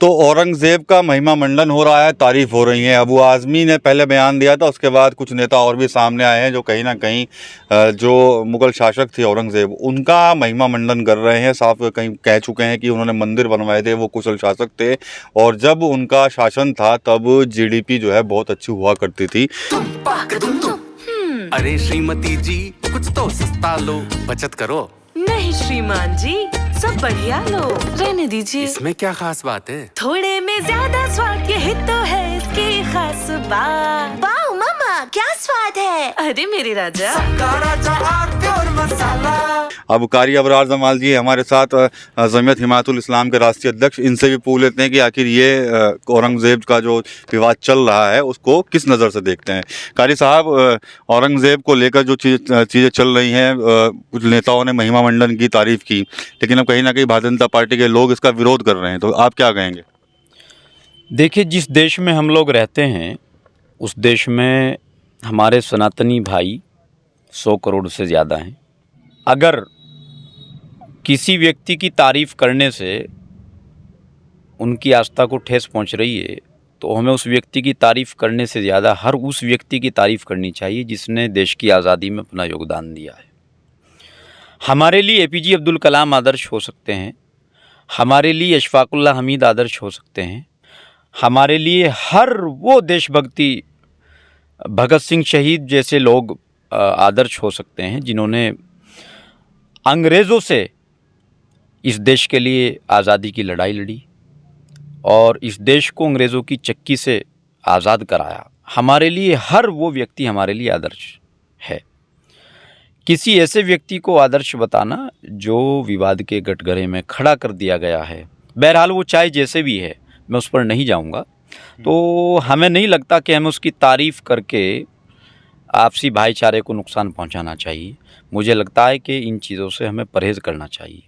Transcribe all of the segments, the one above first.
तो औरंगज़ेब का महिमा मंडन हो रहा है, तारीफ हो रही है। अबू आज़मी ने पहले बयान दिया था, उसके बाद कुछ नेता और भी सामने आए हैं जो कहीं ना कहीं जो मुग़ल शासक थे औरंगज़ेब, उनका महिमा मंडन कर रहे हैं। साफ कहीं कह चुके हैं कि उन्होंने मंदिर बनवाए थे, वो कुशल शासक थे और जब उनका शासन था तब जीडीपी जो है बहुत अच्छी हुआ करती थी। अरे श्रीमती जी, कुछ तो सस्ता लो, बचत करो। नहीं श्रीमान जी, सब बढ़िया लो, रहने दीजिए। इसमें क्या खास बात है? थोड़े में ज्यादा स्वाद, यही तो है इसकी खास बात। वाओ मामा, क्या स्वाद है। अरे मेरे राजा, अब कारी अबरार जमाल जी हमारे साथ जमीयत हिमायतुल इस्लाम के राष्ट्रीय अध्यक्ष, इनसे भी पूछ लेते हैं कि आखिर ये औरंगज़ेब का जो विवाद चल रहा है उसको किस नज़र से देखते हैं। कारी साहब, औरंगज़ेब को लेकर जो चीज़ें चल रही हैं, कुछ नेताओं ने महिमा मंडन की तारीफ़ की, लेकिन अब कहीं ना कहीं भारतीय जनता पार्टी के लोग इसका विरोध कर रहे हैं, तो आप क्या कहेंगे? देखिए, जिस देश में हम लोग रहते हैं उस देश में हमारे सनातनी भाई 100 करोड़ से ज़्यादा हैं। अगर किसी व्यक्ति की तारीफ़ करने से उनकी आस्था को ठेस पहुंच रही है तो हमें उस व्यक्ति की तारीफ़ करने से ज़्यादा हर उस व्यक्ति की तारीफ़ करनी चाहिए जिसने देश की आज़ादी में अपना योगदान दिया है। हमारे लिए एपीजे अब्दुल कलाम आदर्श हो सकते हैं, हमारे लिए अशफाकुल्लाह हमीद आदर्श हो सकते हैं, हमारे लिए हर वो देशभक्ति भगत सिंह शहीद जैसे लोग आदर्श हो सकते हैं जिन्होंने अंग्रेज़ों से इस देश के लिए आज़ादी की लड़ाई लड़ी और इस देश को अंग्रेज़ों की चक्की से आज़ाद कराया। हमारे लिए हर वो व्यक्ति हमारे लिए आदर्श है। किसी ऐसे व्यक्ति को आदर्श बताना जो विवाद के कटघरे में खड़ा कर दिया गया है, बहरहाल वो चाहे जैसे भी है, मैं उस पर नहीं जाऊंगा, तो हमें नहीं लगता कि हमें उसकी तारीफ़ करके आपसी भाईचारे को नुकसान पहुंचाना चाहिए। मुझे लगता है कि इन चीज़ों से हमें परहेज़ करना चाहिए।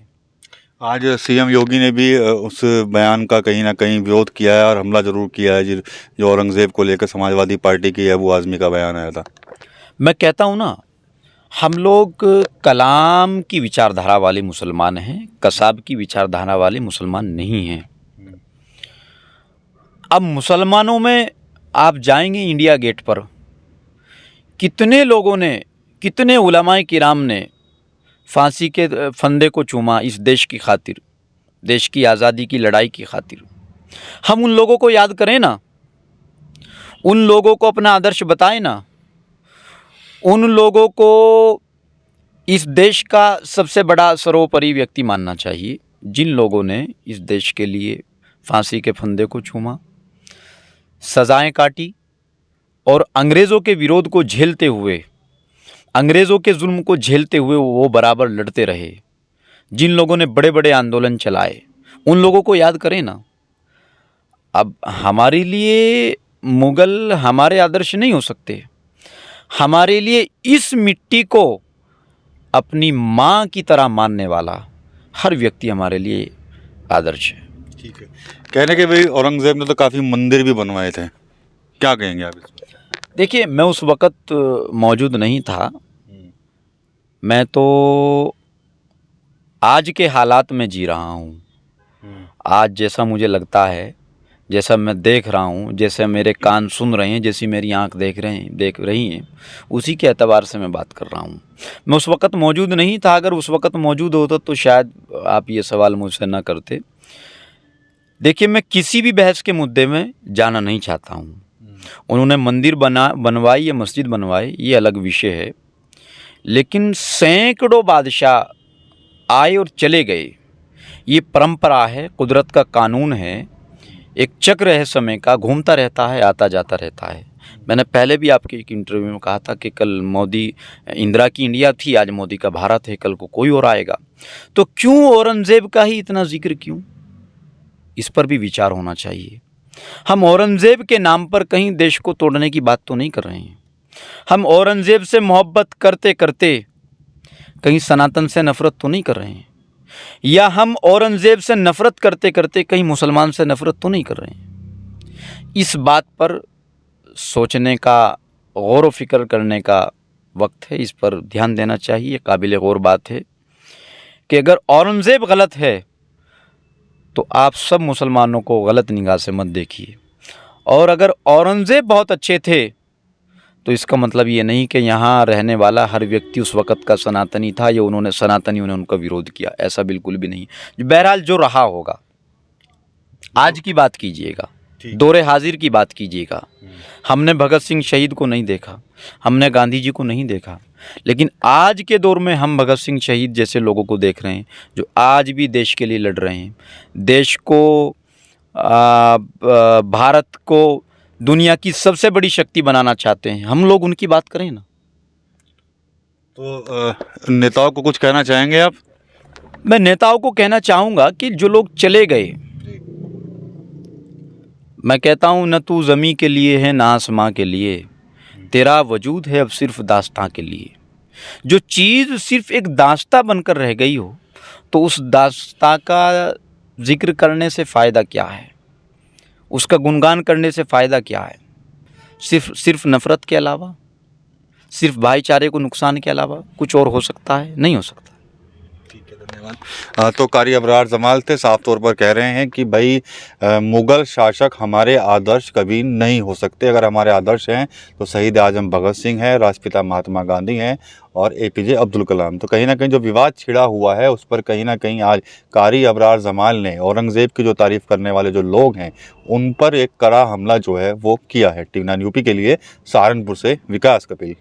आज सीएम योगी ने भी उस बयान का कहीं ना कहीं विरोध किया है और हमला ज़रूर किया है जो औरंगज़ेब को लेकर समाजवादी पार्टी की अबू आज़मी का बयान आया था। मैं कहता हूँ ना, हम लोग कलाम की विचारधारा वाले मुसलमान हैं, कसाब की विचारधारा वाले मुसलमान नहीं हैं। अब मुसलमानों में आप जाएंगे इंडिया गेट पर, कितने लोगों ने, कितने उलमाए किराम ने फांसी के फंदे को चूमा इस देश की खातिर, देश की आज़ादी की लड़ाई की खातिर। हम उन लोगों को याद करें ना, उन लोगों को अपना आदर्श बताएं ना, उन लोगों को इस देश का सबसे बड़ा सर्वोपरि व्यक्ति मानना चाहिए जिन लोगों ने इस देश के लिए फांसी के फंदे को चूमा, सज़ाएं काटी और अंग्रेज़ों के विरोध को झेलते हुए, अंग्रेज़ों के जुल्म को झेलते हुए वो बराबर लड़ते रहे। जिन लोगों ने बड़े बड़े आंदोलन चलाए, उन लोगों को याद करें ना। अब हमारे लिए मुग़ल हमारे आदर्श नहीं हो सकते, हमारे लिए इस मिट्टी को अपनी माँ की तरह मानने वाला हर व्यक्ति हमारे लिए आदर्श है। ठीक है, कहने के भाई औरंगज़ेब ने तो काफ़ी मंदिर भी बनवाए थे, क्या कहेंगे आप इस पर? देखिए, मैं उस वक़्त मौजूद नहीं था, मैं तो आज के हालात में जी रहा हूँ। आज जैसा मुझे लगता है, जैसा मैं देख रहा हूँ, जैसे मेरे कान सुन रहे हैं, जैसी मेरी आँख देख रही हैं, उसी के एतबार से मैं बात कर रहा हूँ। मैं उस वक़्त मौजूद नहीं था, अगर उस वक़्त मौजूद होता तो शायद आप ये सवाल मुझसे ना करते। देखिए, मैं किसी भी बहस के मुद्दे में जाना नहीं चाहता हूँ। उन्होंने मंदिर बनवाई या मस्जिद बनवाई, ये अलग विषय है, लेकिन सैकड़ों बादशाह आए और चले गए, ये परंपरा है, कुदरत का कानून है, एक चक्र है समय का, घूमता रहता है, आता जाता रहता है। मैंने पहले भी आपके एक इंटरव्यू में कहा था कि कल मोदी, इंदिरा की इंडिया थी, आज मोदी का भारत है, कल को कोई और आएगा। तो क्यों औरंगज़ेब का ही इतना जिक्र क्यों? इस पर भी विचार होना चाहिए। हम औरंगज़ेब के नाम पर कहीं देश को तोड़ने की बात तो नहीं कर रहे हैं। हम औरंगज़ेब से मोहब्बत करते करते कहीं सनातन से नफ़रत तो नहीं कर रहे हैं, या हम औरंगज़ेब से नफ़रत करते करते कहीं मुसलमान से नफ़रत तो नहीं कर रहे हैं। इस बात पर सोचने का, गौर व फिक्र करने का वक्त है, इस पर ध्यान देना चाहिए। काबिल गौर बात है कि अगर औरंगज़ेब गलत है तो आप सब मुसलमानों को गलत निगाह से मत देखिए। और अगर औरंगज़ेब बहुत अच्छे थे तो इसका मतलब ये नहीं कि यहाँ रहने वाला हर व्यक्ति उस वक़्त का सनातनी था या उन्होंने सनातनियों ने उनका विरोध किया, ऐसा बिल्कुल भी नहीं। बहरहाल जो रहा होगा, आज की बात कीजिएगा, दौरे हाजिर की बात कीजिएगा। हमने भगत सिंह शहीद को नहीं देखा, हमने गांधी जी को नहीं देखा, लेकिन आज के दौर में हम भगत सिंह शहीद जैसे लोगों को देख रहे हैं जो आज भी देश के लिए लड़ रहे हैं, देश को भारत को दुनिया की सबसे बड़ी शक्ति बनाना चाहते हैं। हम लोग उनकी बात करें ना। तो नेताओं को कुछ कहना चाहेंगे आप? मैं नेताओं को कहना चाहूँगा कि जो लोग चले गए, मैं कहता हूँ न तू ज़मीं के लिए है ना आसमां के लिए, तेरा वजूद है अब सिर्फ दास्तां के लिए। जो चीज़ सिर्फ एक दास्तां बनकर रह गई हो तो उस दास्तां का जिक्र करने से फ़ायदा क्या है, उसका गुणगान करने से फ़ायदा क्या है? सिर्फ नफ़रत के अलावा, सिर्फ भाईचारे को नुकसान के अलावा कुछ और हो सकता है? नहीं हो सकता। ठीक है, धन्यवाद। तो कारी अबरार जमाल थे, साफ तौर पर कह रहे हैं कि भाई मुग़ल शासक हमारे आदर्श कभी नहीं हो सकते। अगर हमारे आदर्श हैं तो शहीद आजम भगत सिंह है, राष्ट्रपिता महात्मा गांधी हैं और APJ अब्दुल कलाम। तो कहीं ना कहीं जो विवाद छिड़ा हुआ है उस पर कहीं ना कहीं आज कारी अबरार जमाल ने औरंगज़ेब की जो तारीफ़ करने वाले जो लोग हैं उन पर एक कड़ा हमला जो है वो किया है। TV9 UP के लिए सहारनपुर से विकास कपिल।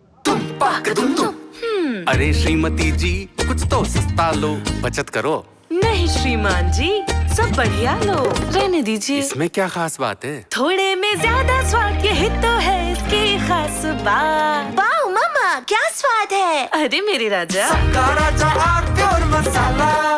अरे श्रीमती जी कुछ तो सस्ता लो, बचत करो। नहीं श्रीमान जी, सब बढ़िया लो, रहने दीजिए। इसमें क्या खास बात है? थोड़े में ज्यादा स्वाद, यही तो है इसकी खास बात। वाओ मामा, क्या स्वाद है। अरे मेरे राजा, राजा मसाला।